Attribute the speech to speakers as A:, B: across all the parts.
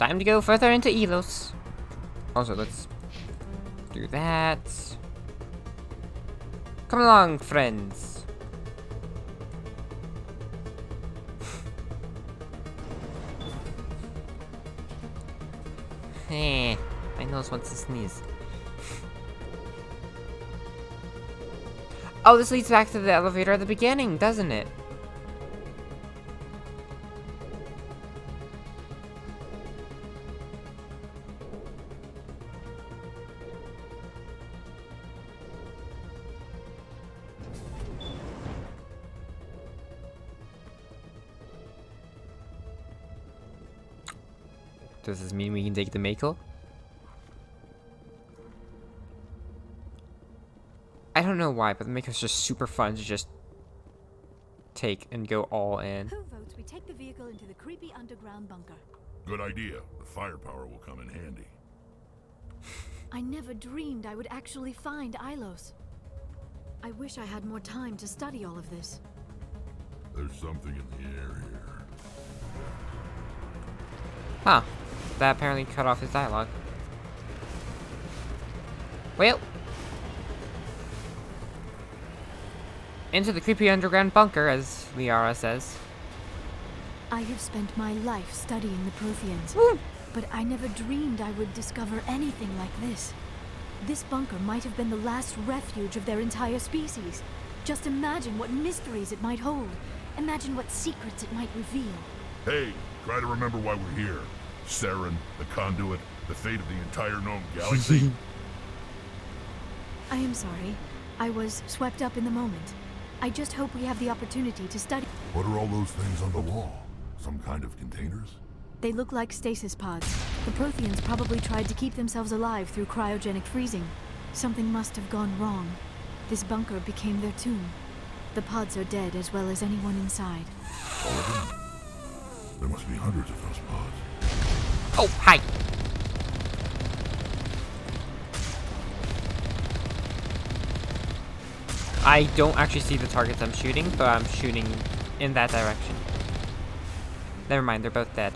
A: Time to go further into Elos. Also, let's do that. Come along, friends. My nose wants to sneeze. Oh, this leads back to the elevator at the beginning, doesn't it? Does this mean we can take the Mako? I don't know why, but the Mako's just super fun to just take and go all in.
B: Who votes we take the vehicle into the creepy underground bunker?
C: Good idea. The firepower will come in handy.
B: I never dreamed I would actually find Ilos. I wish I had more time to study all of this.
C: There's something in the air here.
A: Huh. That apparently cut off his dialogue. Well. Into the creepy underground bunker, as Liara says.
B: I have spent my life studying the Protheans, but I never dreamed I would discover anything like this. This bunker might have been the last refuge of their entire species. Just imagine what mysteries it might hold. Imagine what secrets it might reveal.
C: Hey, try to remember why we're here. Saren, the Conduit, the fate of the entire known galaxy.
B: I am sorry. I was swept up in the moment. I just hope we have the opportunity to study.
C: What are all those things on the wall? Some kind of containers?
B: They look like stasis pods. The Protheans probably tried to keep themselves alive through cryogenic freezing. Something must have gone wrong. This bunker became their tomb. The pods are dead as well as anyone inside.
C: All of them? There must be hundreds of those pods.
A: Oh, hi. I don't actually see the targets I'm shooting, but I'm shooting in that direction. Never mind, they're both dead.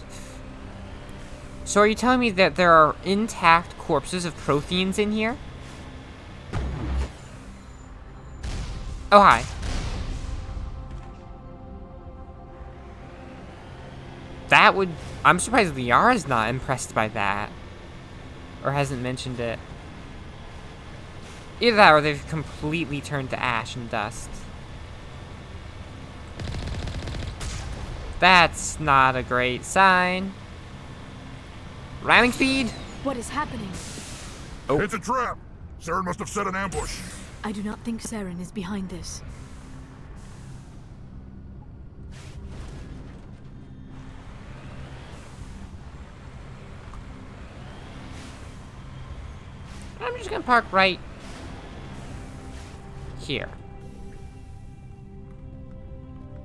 A: So are you telling me that there are intact corpses of Protheans in here? Oh, hi. That would... I'm surprised Liara's not impressed by that. Or hasn't mentioned it. Either that or they've completely turned to ash and dust. That's not a great sign. Ramming speed!
B: What is happening?
A: Oh.
C: It's a trap! Saren must have set an ambush.
B: I do not think Saren is behind this.
A: I'm just gonna park right here.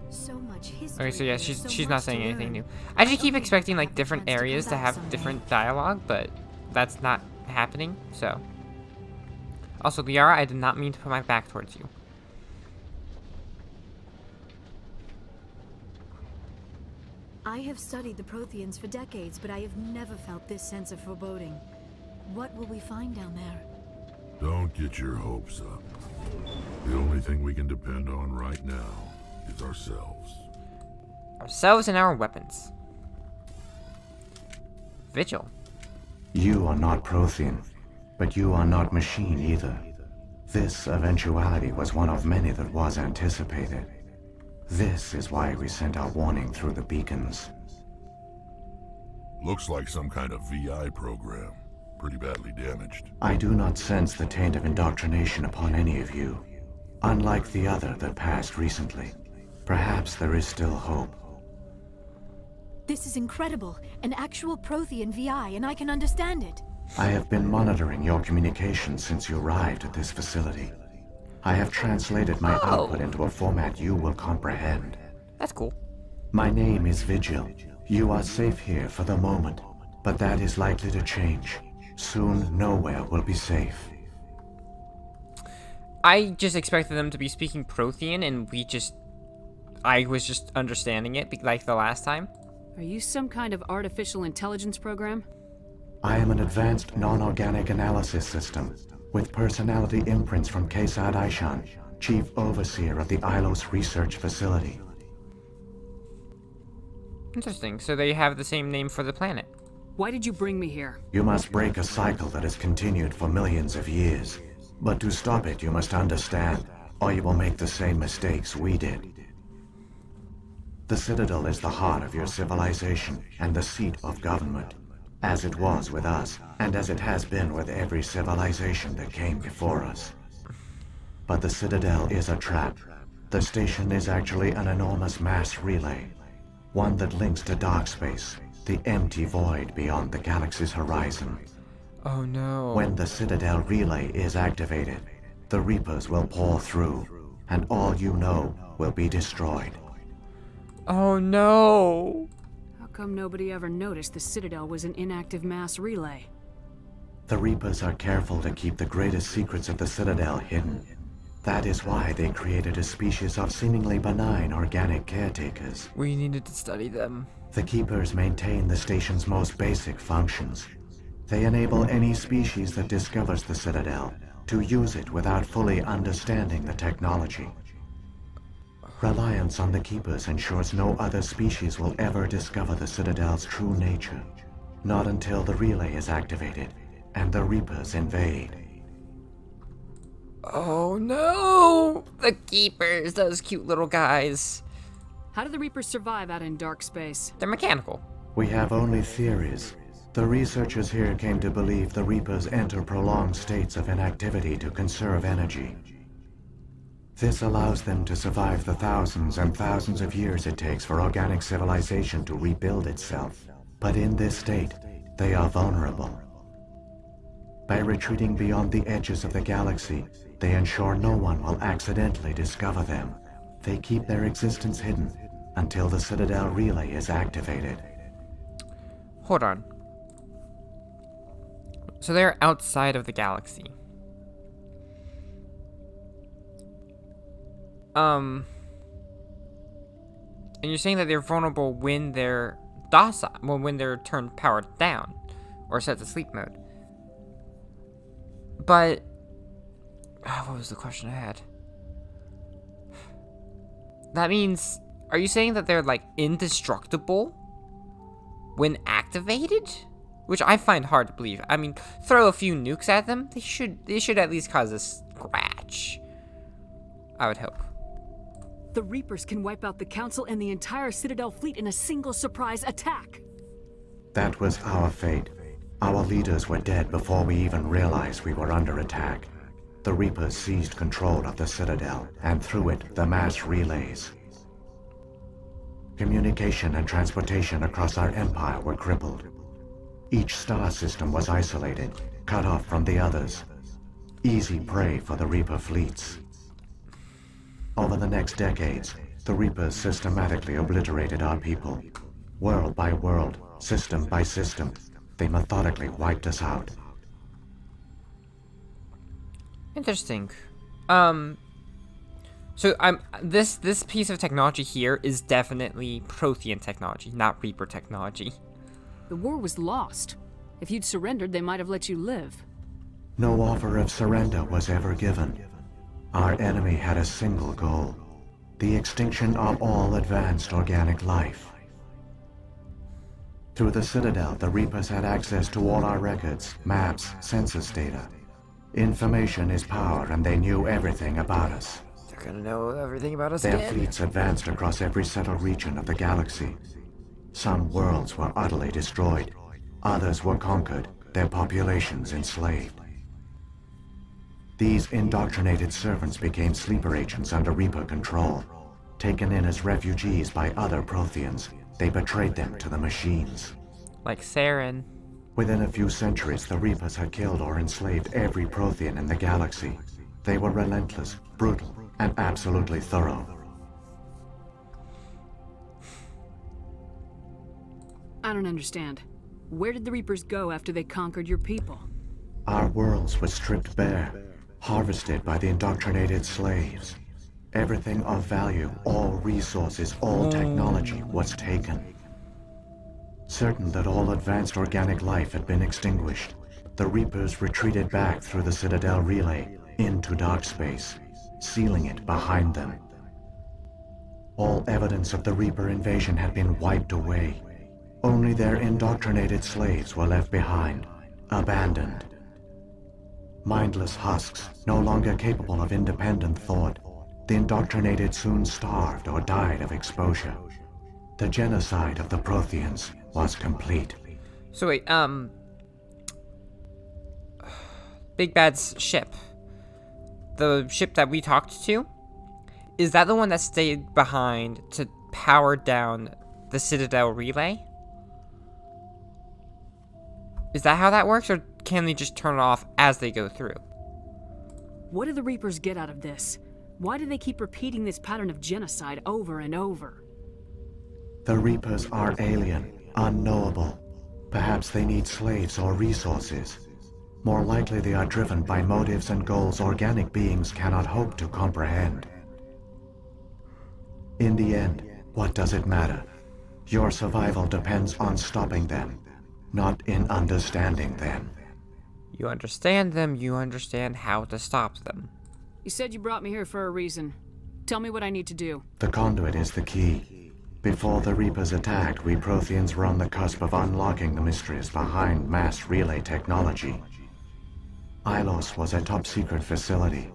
B: So much history.
A: Okay, so yeah,
B: here, so
A: she's
B: much
A: not
B: to
A: saying anything
B: learn.
A: new. I just keep
B: Okay,
A: expecting like
B: have the
A: different
B: chance to come
A: areas to
B: back
A: have
B: someday.
A: different dialogue, but that's not happening, so. Also, Liara, I did not mean to put my back towards you.
B: I have studied the Protheans for decades, but I have never felt this sense of foreboding. What will we find down there?
C: Don't get your hopes up. The only thing we can depend on right now is ourselves.
A: Ourselves and our weapons. Vigil.
D: You are not Prothean, but you are not machine either. This eventuality was one of many that was anticipated. This is why we sent our warning through the beacons.
C: Looks like some kind of VI program. Pretty badly damaged.
D: I do not sense the taint of indoctrination upon any of you. Unlike the other that passed recently. Perhaps there is still hope.
B: This is incredible. An actual Prothean VI, and I can understand it.
D: I have been monitoring your communications since you arrived at this facility. I have translated my output into a format you will comprehend.
A: That's cool.
D: My name is Vigil. You are safe here for the moment, but that is likely to change. Soon, nowhere will be safe.
A: I just expected them to be speaking Prothean, and I was just understanding it like the last time.
E: Are you some kind of artificial intelligence program?
D: I am an advanced non-organic analysis system with personality imprints from Kesad Aishan, Chief Overseer of the Ilos Research Facility.
A: Interesting. So they have the same name for the planet.
E: Why did you bring me here?
D: You must break a cycle that has continued for millions of years. But to stop it, you must understand, or you will make the same mistakes we did. The Citadel is the heart of your civilization and the seat of government, as it was with us, and as it has been with every civilization that came before us. But the Citadel is a trap. The station is actually an enormous mass relay, one that links to dark space, the empty void beyond the galaxy's horizon.
A: Oh no.
D: When the Citadel relay is activated, the Reapers will pour through, and all you know will be destroyed.
A: Oh no.
E: How come nobody ever noticed the Citadel was an inactive mass relay?
D: The Reapers are careful to keep the greatest secrets of the Citadel hidden. That is why they created a species of seemingly benign organic caretakers.
A: We needed to study them.
D: The Keepers maintain the station's most basic functions. They enable any species that discovers the Citadel to use it without fully understanding the technology. Reliance on the Keepers ensures no other species will ever discover the Citadel's true nature. Not until the relay is activated and the Reapers invade.
A: Oh no! The Keepers, those cute little guys.
E: How do the Reapers survive out in dark space?
A: They're mechanical.
D: We have only theories. The researchers here came to believe the Reapers enter prolonged states of inactivity to conserve energy. This allows them to survive the thousands and thousands of years it takes for organic civilization to rebuild itself. But in this state, they are vulnerable. By retreating beyond the edges of the galaxy, they ensure no one will accidentally discover them. They keep their existence hidden until the Citadel relay is activated.
A: Hold on. So they're outside of the galaxy. And you're saying that they're vulnerable when they're docile, well, when they're turned powered down, or set to sleep mode. But, what was the question I had? That means, are you saying that they're like indestructible when activated? Which I find hard to believe. I mean, throw a few nukes at them, they should at least cause a scratch. I would hope.
E: The Reapers can wipe out the Council and the entire Citadel fleet in a single surprise attack.
D: That was our fate. Our leaders were dead before we even realized we were under attack. The Reapers seized control of the Citadel, and through it, the mass relays. Communication and transportation across our empire were crippled. Each star system was isolated, cut off from the others. Easy prey for the Reaper fleets. Over the next decades, the Reapers systematically obliterated our people. World by world, system by system, they methodically wiped us out.
A: Interesting. So this piece of technology here is definitely Prothean technology, not Reaper technology.
E: The war was lost. If you'd surrendered, they might have let you live.
D: No offer of surrender was ever given. Our enemy had a single goal: the extinction of all advanced organic life. Through the Citadel, the Reapers had access to all our records, maps, census data. Information is power, and they knew everything about us.
A: They're gonna know everything about us
D: Their
A: again.
D: fleets advanced across every settled region of the galaxy. Some worlds were utterly destroyed. Others were conquered, their populations enslaved. These indoctrinated servants became sleeper agents under Reaper control. Taken in as refugees by other Protheans, they betrayed them to the machines.
A: Like Saren.
D: Within a few centuries, the Reapers had killed or enslaved every Prothean in the galaxy. They were relentless, brutal, and absolutely thorough.
E: I don't understand. Where did the Reapers go after they conquered your people?
D: Our worlds were stripped bare, harvested by the indoctrinated slaves. Everything of value, all resources, all technology was taken. certain that all advanced organic life had been extinguished, the Reapers retreated back through the Citadel relay into dark space, sealing it behind them. All evidence of the Reaper invasion had been wiped away. Only their indoctrinated slaves were left behind, abandoned. Mindless husks, no longer capable of independent thought, the indoctrinated soon starved or died of exposure. The genocide of the Protheans was complete.
A: So wait, Big Bad's ship. The ship that we talked to? Is that the one that stayed behind to power down the Citadel relay? Is that how that works, or can they just turn it off as they go through?
E: What do the Reapers get out of this? Why do they keep repeating this pattern of genocide over and over?
D: The Reapers are alien, unknowable. Perhaps they need slaves or resources. More likely they are driven by motives and goals organic beings cannot hope to comprehend. In the end, what does it matter? Your survival depends on stopping them, not in understanding them.
A: You understand them, you understand how to stop them.
E: You said you brought me here for a reason. Tell me what I need to do.
D: The conduit is the key. Before the Reapers attacked, we Protheans were on the cusp of unlocking the mysteries behind mass relay technology. Ilos was a top-secret facility.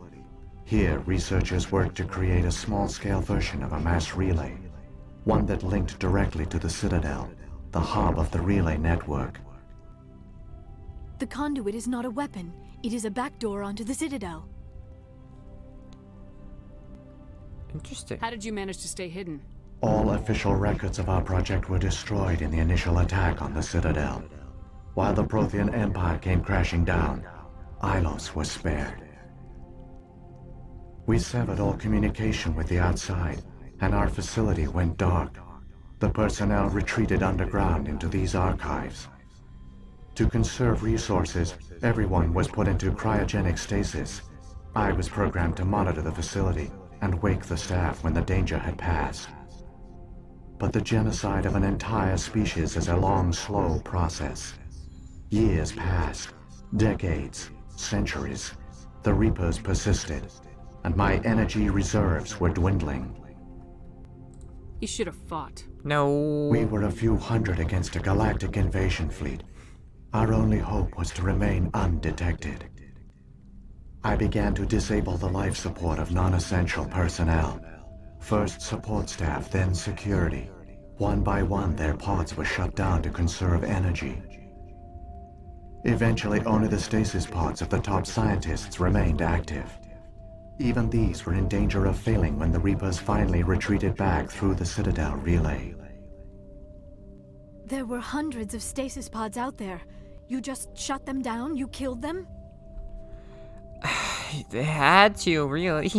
D: Here, researchers worked to create a small-scale version of a mass relay, one that linked directly to the Citadel, the hub of the relay network.
B: The conduit is not a weapon. It is a backdoor onto the Citadel.
A: Interesting.
E: How did you manage to stay hidden?
D: All official records of our project were destroyed in the initial attack on the Citadel. While the Prothean Empire came crashing down, Ilos was spared. We severed all communication with the outside, and our facility went dark. The personnel retreated underground into these archives. To conserve resources, everyone was put into cryogenic stasis. I was programmed to monitor the facility and wake the staff when the danger had passed. But the genocide of an entire species is a long, slow process. Years passed, decades, centuries. The Reapers persisted, and my energy reserves were dwindling.
E: You should have fought.
A: No.
D: We were a few hundred against a galactic invasion fleet. Our only hope was to remain undetected. I began to disable the life support of non-essential personnel. First support staff, then security. One by one, their pods were shut down to conserve energy. Eventually, only the stasis pods of the top scientists remained active. Even these were in danger of failing when the Reapers finally retreated back through the Citadel relay.
B: There were hundreds of stasis pods out there. You just shut them down? You killed them?
A: They had to, really.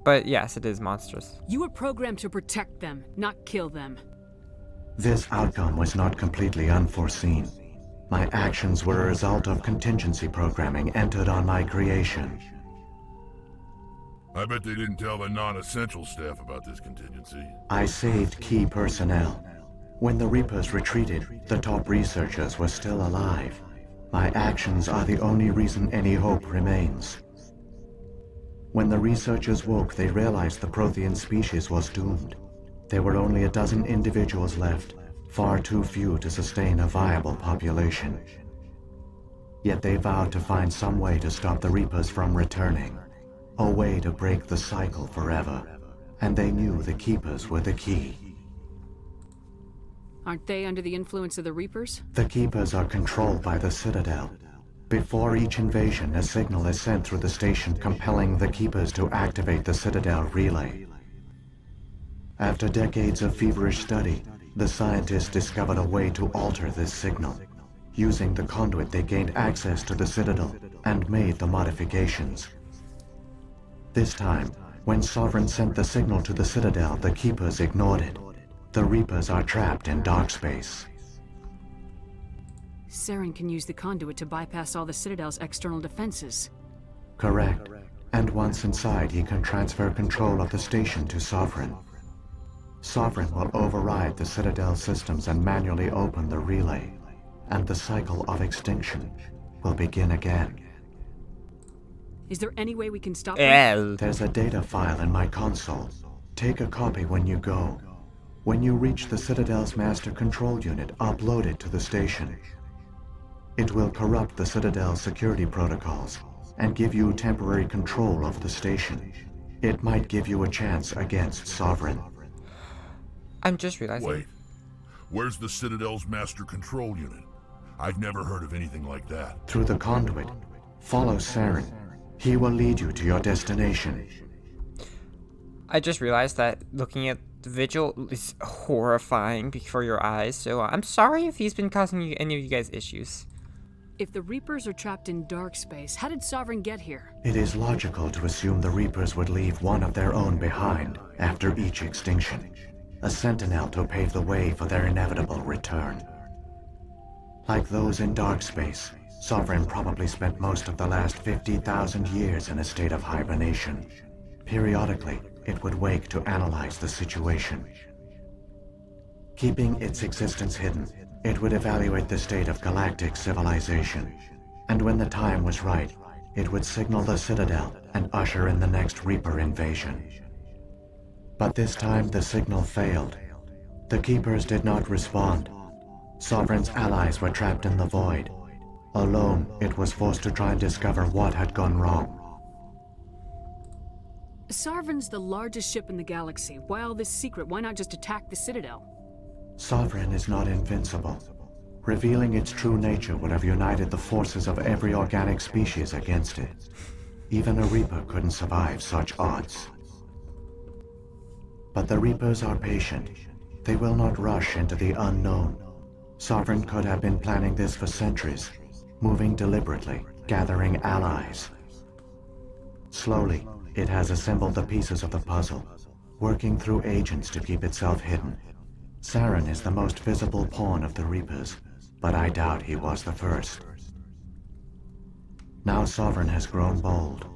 A: But yes, it is monstrous.
E: You were programmed to protect them, not kill them.
D: This outcome was not completely unforeseen. My actions were a result of contingency programming entered on my creation.
C: I bet they didn't tell the non-essential staff about this contingency.
D: I saved key personnel. When the Reapers retreated, the top researchers were still alive. My actions are the only reason any hope remains. When the researchers woke, they realized the Prothean species was doomed. There were only a dozen individuals left, far too few to sustain a viable population. Yet they vowed to find some way to stop the Reapers from returning, a way to break the cycle forever, and they knew the Keepers were the key.
E: Aren't they under the influence of the Reapers?
D: The Keepers are controlled by the Citadel. Before each invasion, a signal is sent through the station compelling the Keepers to activate the Citadel relay. After decades of feverish study, the scientists discovered a way to alter this signal. Using the conduit, they gained access to the Citadel and made the modifications. This time, when Sovereign sent the signal to the Citadel, the Keepers ignored it. The Reapers are trapped in dark space.
E: Saren can use the conduit to bypass all the Citadel's external defenses.
D: Correct. And once inside, he can transfer control of the station to Sovereign. Sovereign will override the Citadel systems and manually open the relay, and the cycle of extinction will begin again.
E: Is there any way we can stop them?
D: There's a data file in my console. Take a copy when you go. When you reach the Citadel's master control unit, upload it to the station. It will corrupt the Citadel's security protocols and give you temporary control of the station. It might give you a chance against Sovereign.
A: I'm just realizing.
C: Wait. Where's the Citadel's master control unit? I've never heard of anything like that.
D: Through the conduit, follow Saren. He will lead you to your destination.
A: I just realized that looking at the Vigil is horrifying before your eyes, so I'm sorry if he's been causing you any of you guys issues.
E: If the Reapers are trapped in dark space, how did Sovereign get here?
D: It is logical to assume the Reapers would leave one of their own behind after each extinction. A sentinel to pave the way for their inevitable return. Like those in dark space, Sovereign probably spent most of the last 50,000 years in a state of hibernation. Periodically, it would wake to analyze the situation. Keeping its existence hidden, it would evaluate the state of galactic civilization. And when the time was right, it would signal the Citadel and usher in the next Reaper invasion. But this time the signal failed. The Keepers did not respond. Sovereign's allies were trapped in the void. Alone, it was forced to try and discover what had gone wrong.
E: Sovereign's the largest ship in the galaxy. Why all this secret? Why not just attack the Citadel?
D: Sovereign is not invincible. Revealing its true nature would have united the forces of every organic species against it. Even a Reaper couldn't survive such odds. But the Reapers are patient. They will not rush into the unknown. Sovereign could have been planning this for centuries, moving deliberately, gathering allies. Slowly, it has assembled the pieces of the puzzle, working through agents to keep itself hidden. Saren is the most visible pawn of the Reapers, but I doubt he was the first. Now Sovereign has grown bold.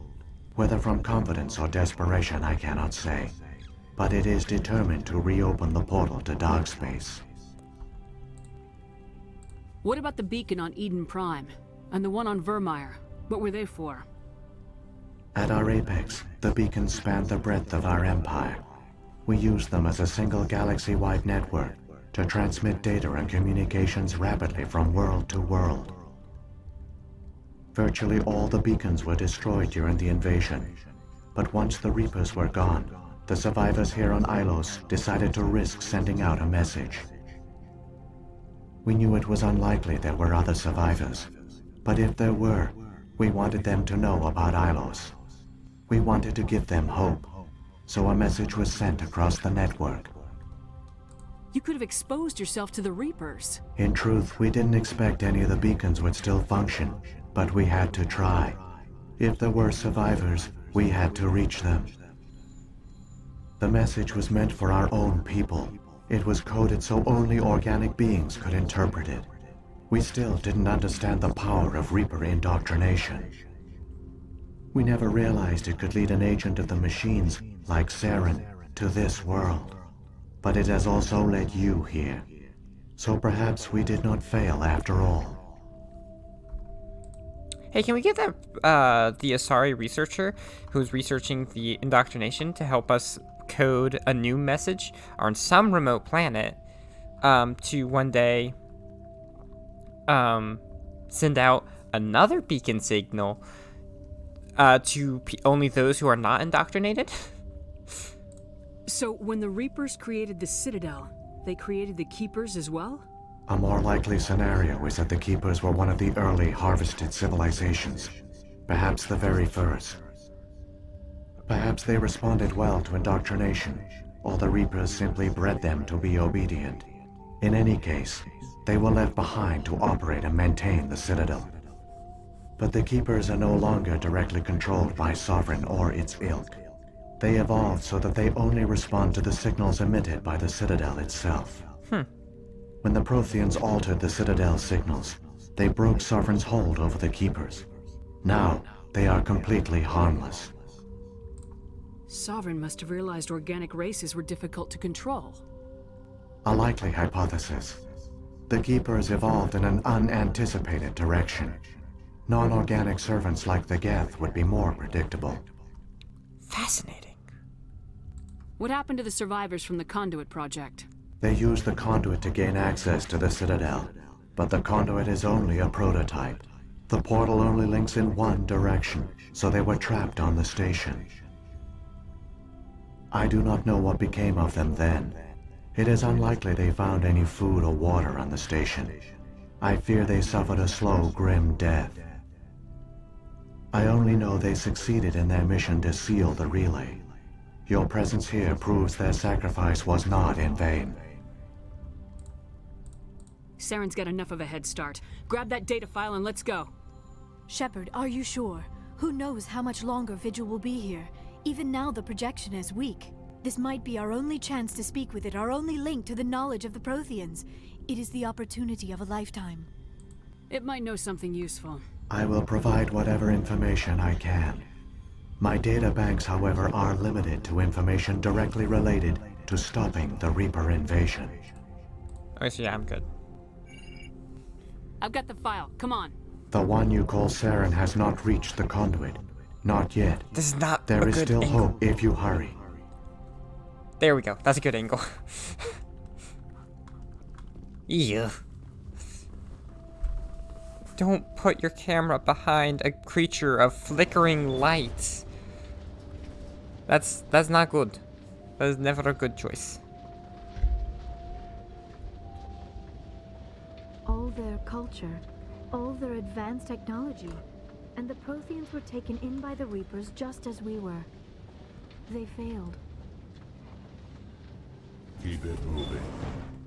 D: Whether from confidence or desperation, I cannot say. But it is determined to reopen the portal to dark space.
E: What about the beacon on Eden Prime? And the one on Vermeer? What were they for?
D: At our apex, the beacons spanned the breadth of our empire. We used them as a single galaxy-wide network to transmit data and communications rapidly from world to world. Virtually all the beacons were destroyed during the invasion, but once the Reapers were gone, the survivors here on Ilos decided to risk sending out a message. We knew it was unlikely there were other survivors, but if there were, we wanted them to know about Ilos. We wanted to give them hope, so a message was sent across the network.
E: You could have exposed yourself to the Reapers.
D: In truth, we didn't expect any of the beacons would still function, but we had to try. If there were survivors, we had to reach them. The message was meant for our own people. It was coded so only organic beings could interpret it. We still didn't understand the power of Reaper indoctrination. We never realized it could lead an agent of the machines, like Saren, to this world. But it has also led you here. So perhaps we did not fail after all.
A: Hey, can we get that, the Asari researcher who's researching the indoctrination to help us code a new message on some remote planet, to one day, send out another beacon signal, to only those who are not indoctrinated?
E: So, when the Reapers created the Citadel, they created the Keepers as well?
D: A more likely scenario is that the Keepers were one of the early harvested civilizations, perhaps the very first. Perhaps they responded well to indoctrination, or the Reapers simply bred them to be obedient. In any case, they were left behind to operate and maintain the Citadel. But the Keepers are no longer directly controlled by Sovereign or its ilk. They evolved so that they only respond to the signals emitted by the Citadel itself. When the Protheans altered the Citadel's signals, they broke Sovereign's hold over the Keepers. Now, they are completely harmless.
E: Sovereign must have realized organic races were difficult to control.
D: A likely hypothesis. The Keepers evolved in an unanticipated direction. Non-organic servants like the Geth would be more predictable.
A: Fascinating.
E: What happened to the survivors from the Conduit project?
D: They used the conduit to gain access to the Citadel, but the conduit is only a prototype. The portal only links in one direction, so they were trapped on the station. I do not know what became of them then. It is unlikely they found any food or water on the station. I fear they suffered a slow, grim death. I only know they succeeded in their mission to seal the relay. Your presence here proves their sacrifice was not in vain.
E: Saren's got enough of a head start. Grab that data file and let's go.
B: Shepard, are you sure? Who knows how much longer Vigil will be here? Even now the projection is weak. This might be our only chance to speak with it, our only link to the knowledge of the Protheans. It is the opportunity of a lifetime.
E: It might know something useful.
D: I will provide whatever information I can. My data banks, however, are limited to information directly related to stopping the Reaper invasion.
A: Okay, so yeah, I'm good.
E: I've got the file. Come on.
D: The one you call Saren has not reached the conduit. Not yet.
A: This is not
D: There
A: a
D: is
A: good
D: still
A: angle.
D: hope if you hurry.
A: There we go. That's a good angle. Yeah. Don't put your camera behind a creature of flickering light. That's not good. That is never a good choice.
B: All their culture, all their advanced technology, and the Protheans were taken in by the Reapers just as we were. They failed.
C: Keep it moving.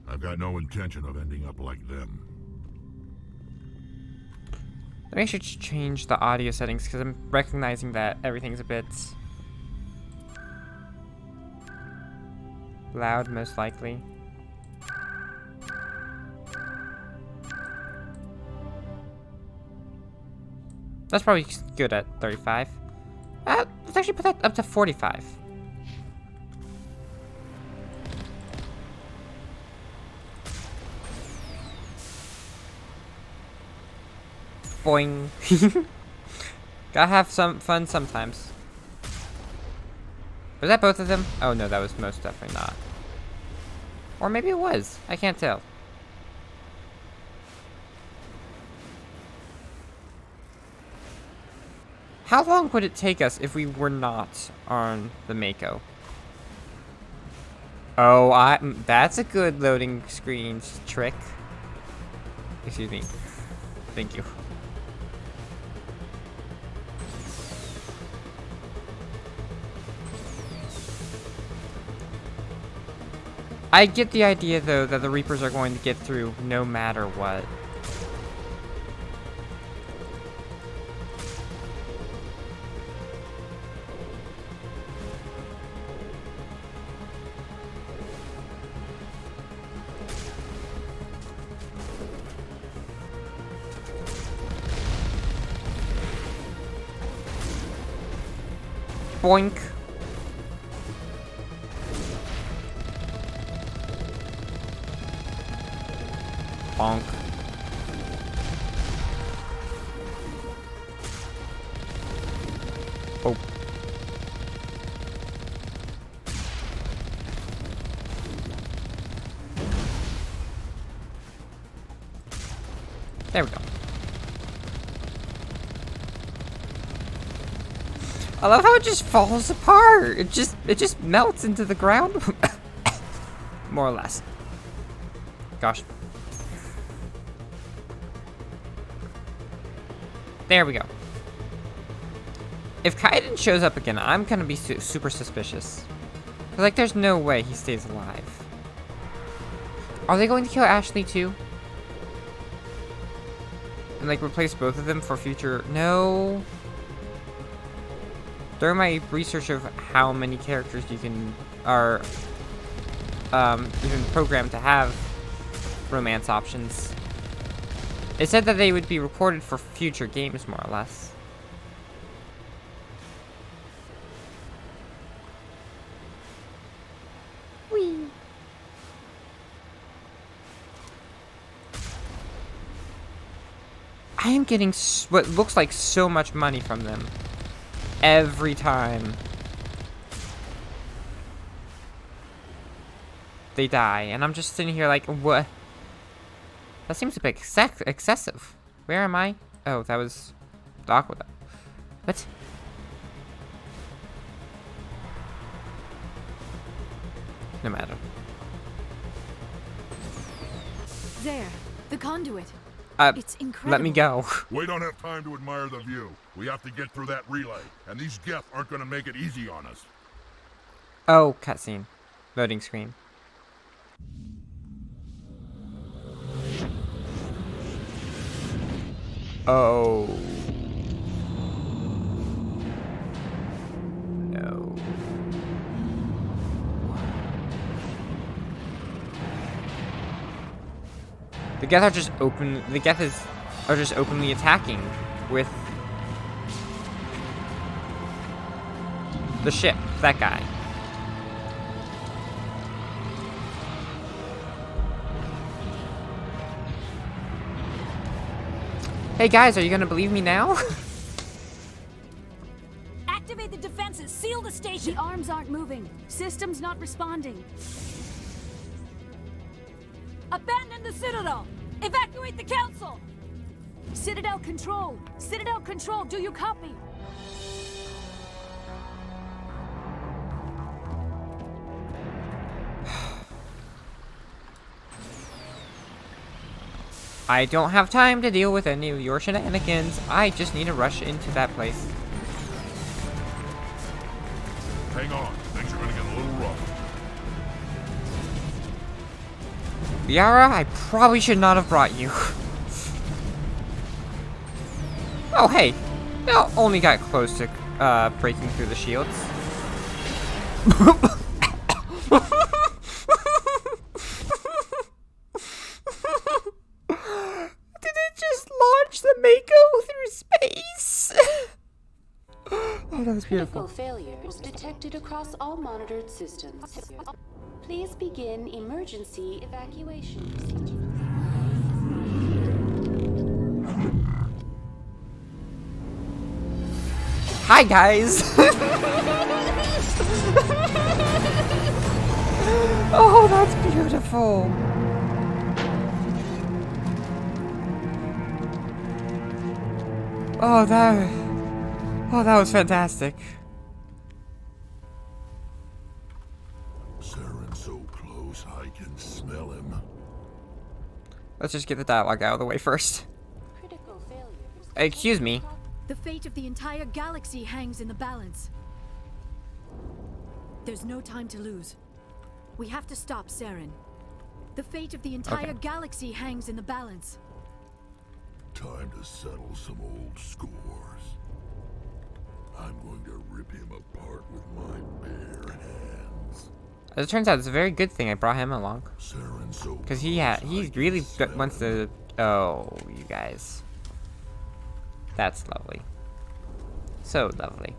C: I've got no intention of ending up like them.
A: Maybe I should change the audio settings because I'm recognizing that everything's a bit loud, most likely. That's probably good at 35. Let's actually put that up to 45. Boing. Gotta have some fun sometimes. Was that both of them? Oh no, that was most definitely not. Or maybe it was. I can't tell. How long would it take us if we were not on the Mako? Oh, that's a good loading screen trick. Excuse me. Thank you. I get the idea, though, that the Reapers are going to get through no matter what. Boink. Bonk. Oh. There we go. I love how it just falls apart. It just melts into the ground. More or less. Gosh. There we go. If Kaiden shows up again, I'm gonna be super suspicious. Like, there's no way he stays alive. Are they going to kill Ashley too? And like replace both of them for future? No. During my research of how many characters you can are even programmed to have romance options, it said that they would be recorded for future games, more or less. I am getting what looks like so much money from them every time they die, and I'm just sitting here like, what? That seems a bit excessive. Where am I? Oh, that was the aqueduct. What? No matter.
B: There, the conduit. It's incredible.
A: Let me go.
C: We don't have time to admire the view. We have to get through that relay, and these Geth aren't gonna make it easy on us.
A: Oh, cutscene. Loading screen. Oh. No. The Geth are just are just openly attacking with the ship, that guy. Hey guys, are you gonna believe me now?
E: Activate the defenses! Seal the station! The arms aren't moving. Systems not responding. Abandon the Citadel! Evacuate the Council! Citadel Control! Citadel Control, do you copy?
A: I don't have time to deal with any of your shenanigans. I just need to rush into that place.
C: Hang on, things are gonna get a little rough.
A: Liara, I probably should not have brought you. Oh, hey. I only got close to breaking through the shields. Did it just launch the Mako through space? Oh, that was beautiful.
F: Critical failures detected across all monitored systems. Please begin emergency evacuation procedures.
A: Hi, guys. Oh, that's beautiful. Oh, that was fantastic.
C: Saren's so close, I can smell him.
A: Let's just get the dialogue out of the way first.
F: Critical failures.
A: Excuse me.
B: The fate of the entire galaxy hangs in the balance. There's no time to lose. We have to stop Saren. The fate of the entire galaxy hangs in the balance.
C: Time to settle some old scores. I'm going to rip him apart with my bare hands.
A: As it turns out, it's a very good thing I brought him along.
C: Saren's so
A: Because he
C: close,
A: really
C: I can
A: wants
C: smell
A: to... Oh, you guys. That's lovely. So lovely.